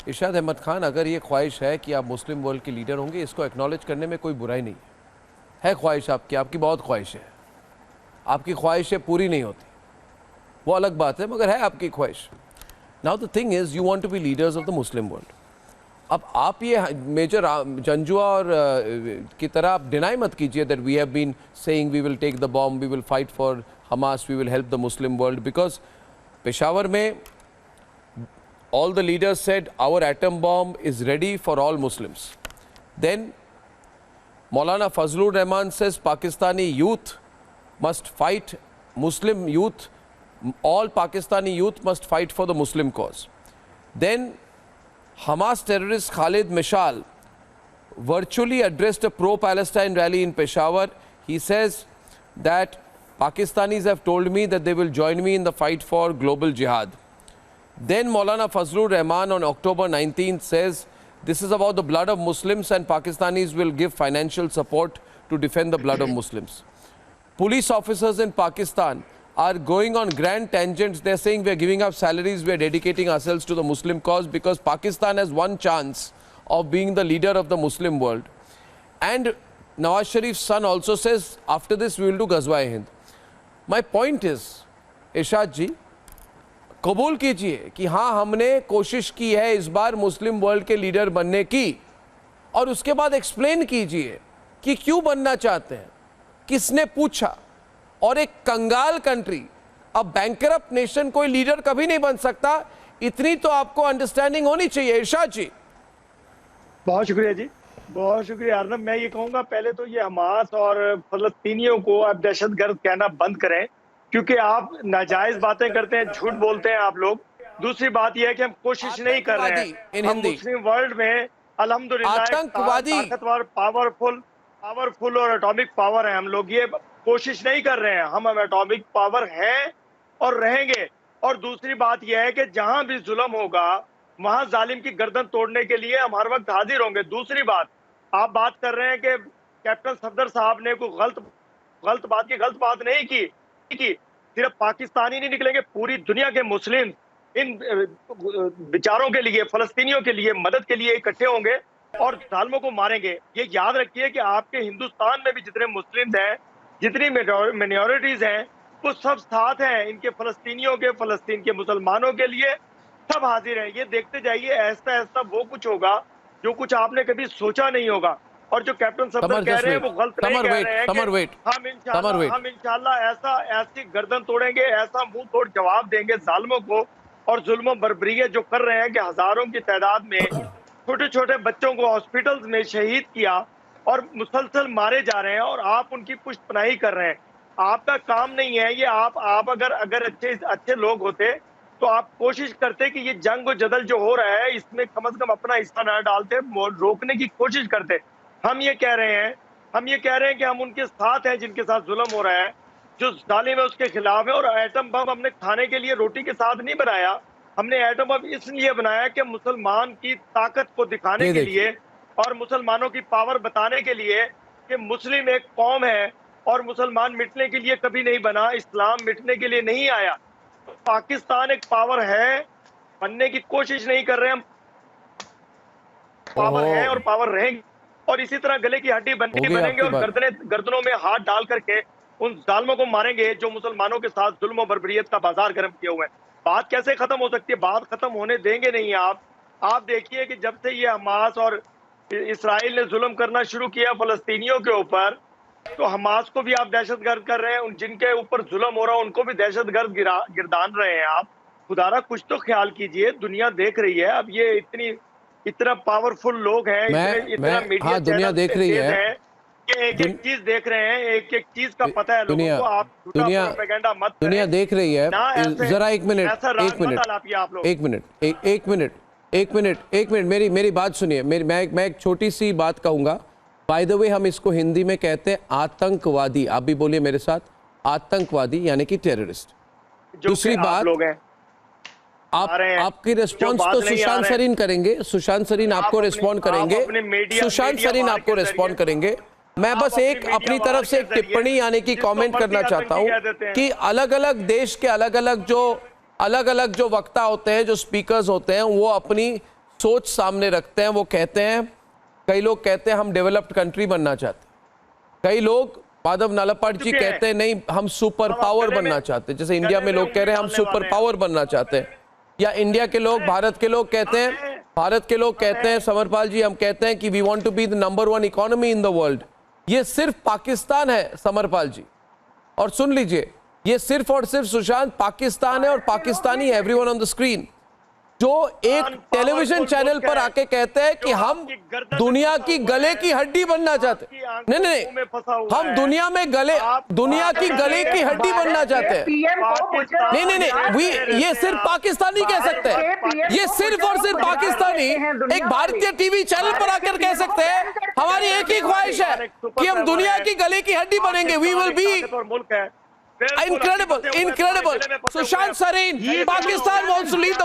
इरशाद अहमद खान, अगर ये ख्वाहिश है कि आप मुस्लिम वर्ल्ड के लीडर होंगे, इसको एक्नॉलेज करने में कोई बुराई नहीं है ख्वाहिश आपकी, आपकी बहुत ख्वाहिश है, आपकी ख्वाहिशें पूरी नहीं होती, वो अलग बात है, मगर है आपकी ख्वाहिश। Now the thing is you want to be leaders of the Muslim world. अब आप ये मेजर जंजुआ और की तरह आप डिनाई मत कीजिए that we have been saying we will take the bomb, we will fight for Hamas, we will help the Muslim world, because Peshawar में all the leaders said our atom bomb is ready for all Muslims. Then Maulana Fazlur Rahman says Pakistani youth must fight, Muslim youth, all Pakistani youth must fight for the Muslim cause. Then Hamas terrorist Khalid Mishal virtually addressed a pro-Palestine rally in Peshawar. He says that Pakistanis have told me that they will join me in the fight for global jihad. Then Maulana Fazlur Rahman on October 19th says this is about the blood of Muslims and Pakistanis will give financial support to defend the blood of Muslims. Police officers in Pakistan are going on grand tangents. They're saying we're giving up salaries, we're dedicating ourselves to the Muslim cause because Pakistan has one chance of being the leader of the Muslim world. And Nawaz Sharif's son also says after this we will do Ghazwa-e-Hind. My point is, Irshad ji, कबूल कीजिए कि हाँ हमने कोशिश की है इस बार मुस्लिम world के लीडर बनने की, और उसके बाद एक्सप्लेन कीजिए कि क्यों बनना चाहते हैं, किसने पूछा। और एक कंगाल कंट्री, अब बैंकरप्ट नेशन कोई लीडर कभी नहीं बन सकता, इतनी तो आपको अंडरस्टैंडिंग होनी चाहिए। इरशाद जी, बहुत शुक्रिया जी, बहुत शुक्रिया अर्नब। मैं ये कहूँगा पहले तो ये हमास और फलस्तीनियों को आप दहशतगर्द कहना बंद करें, क्योंकि आप नाजायज बातें करते हैं, झूठ बोलते हैं आप लोग। दूसरी बात यह है कि हम कोशिश नहीं कर रहे हैं, हम मुस्लिम वर्ल्ड में अल्हम्दुलिल्लाह ताकतवर, पावरफुल और एटॉमिक पावर है। हम लोग ये कोशिश नहीं कर रहे हैं, हम एटॉमिक पावर हैं और रहेंगे। और दूसरी बात यह है कि जहां भी जुल्म होगा वहां जालिम की गर्दन तोड़ने के लिए हम हर वक्त हाजिर होंगे। दूसरी बात, आप बात कर रहे हैं कि कैप्टन सफदर साहब ने कोई गलत बात नहीं की। सिर्फ पाकिस्तानी नहीं निकलेंगे, पूरी दुनिया के मुस्लिम इन विचारों के लिए, फलस्तीनियों के लिए, मदद के लिए इकट्ठे होंगे और जालिमों को मारेंगे। ये याद रखिए कि आपके हिंदुस्तान में भी जितने मुस्लिम हैं, जितनी मिनॉरिटीज हैं, वो सब साथ हैं इनके, फलस्तीनियों के, फलस्तीन के मुसलमानों के लिए सब हाजिर हैं। ये देखते जाइए, ऐसा ऐसा वो कुछ होगा जो कुछ आपने कभी सोचा नहीं होगा। और जो कैप्टन सफदर कह रहे हैं वो गलत नहीं कह रहे हैं कि हम इंशाल्लाह ऐसी गर्दन तोड़ेंगे, ऐसा मुंह तोड़ जवाब देंगे जालिमों को और जुल्म बर्बरियत जो कर रहे हैं कि हजारों की तादाद में छोटे छोटे बच्चों को हॉस्पिटल्स में शहीद किया और मुसलसल मारे जा रहे हैं और आप उनकी पुष्टपनाही कर रहे हैं। आपका काम नहीं है ये। आप अगर अच्छे लोग होते तो आप कोशिश करते कि ये जंग और जदल जो हो रहा है इसमें कम से कम अपना हिस्सा न डालते, रोकने की कोशिश करते। हम ये कह रहे हैं कि हम उनके साथ हैं जिनके साथ जुल्म हो रहा है, जो जालिम है उसके खिलाफ है। और एटम बम हमने खाने के लिए, रोटी के साथ नहीं बनाया, हमने एटम बम इसलिए बनाया कि मुसलमान की ताकत को दिखाने के लिए और मुसलमानों की पावर बताने के लिए कि मुस्लिम एक कौम है और मुसलमान मिटने के लिए कभी नहीं बना, इस्लाम मिटने के लिए नहीं आया। पाकिस्तान एक पावर है, बनने की कोशिश नहीं कर रहे हम, पावर है और पावर रहेंगे और इसी तरह गले की हड्डी बनेंगे और गर्दनों में हाथ डाल करके उन जालिमों को मारेंगे जो मुसलमानों के साथ जुल्म और बर्बरियत का बाजार गर्म किए हुए हैं। बात कैसे खत्म हो सकती है? बात खत्म होने देंगे नहीं। आप देखिए कि जब से ये हमास और इसराइल ने जुल्म करना शुरू किया फलस्तीनियों के ऊपर, तो हमास को भी आप दहशतगर्द कर रहे हैं, जिनके ऊपर जुल्म हो रहा है उनको भी दहशतगर्द गिरदान रहे हैं आप। खुदारा कुछ तो ख्याल कीजिए, दुनिया देख रही है। अब ये इतना पावरफुल लोग हैं, इतना मीडिया, हाँ, दुनिया देख रही है कि एक चीज देख रहे हैं, एक चीज का पता है लोगों को। आप प्रोपेगेंडा मत करें। दुनिया देख रही है। जरा एक मिनट मेरी बात सुनिए। मैं एक छोटी सी बात कहूंगा। बाय द वे, हम इसको हिंदी में कहते हैं आतंकवादी। आप भी बोलिए मेरे साथ, आतंकवादी यानी कि टेररिस्ट। दूसरी बात, लोग हैं आपकी रिस्पॉन्स तो सुशांत सरीन करेंगे, सुशांत सरीन आपको रिस्पॉन्ड करेंगे, सुशांत सरीन आपको रिस्पॉन्ड करेंगे। मैं बस एक अपनी तरफ से एक टिप्पणी यानी कि कमेंट करना चाहता हूं कि अलग अलग देश के अलग अलग जो वक्ता होते हैं, जो स्पीकर्स होते हैं, वो अपनी सोच सामने रखते हैं। वो कहते हैं, कई लोग कहते हैं हम डेवलप्ड कंट्री बनना चाहते हैं, कई लोग माधव नालापाट जी कहते हैं नहीं हम सुपर पावर बनना चाहते हैं, जैसे इंडिया में लोग कह रहे हैं हम सुपर पावर बनना चाहते हैं, या इंडिया के लोग, भारत के लोग कहते हैं, समरपाल जी हम कहते हैं कि we want to be the number 1 economy in the world. ये सिर्फ पाकिस्तान है समरपाल जी, और सुन लीजिए, ये सिर्फ और सिर्फ सुशांत पाकिस्तान है और पाकिस्तानी है, एवरीवन ऑन द स्क्रीन, जो एक टेलीविजन चैनल पर आके कहते हैं कि हम दुनिया की गले की हड्डी बनना चाहते हैं। नहीं, हम दुनिया की गले की हड्डी बनना चाहते हैं। नहीं, ये सिर्फ पाकिस्तानी कह सकते हैं, ये सिर्फ और सिर्फ पाकिस्तानी एक भारतीय टीवी चैनल पर आकर कह सकते हैं हमारी एक ही ख्वाहिश है कि हम दुनिया की गले की हड्डी बनेंगे, we will be incredible. Sushant Sareen, Pakistan wants to lead the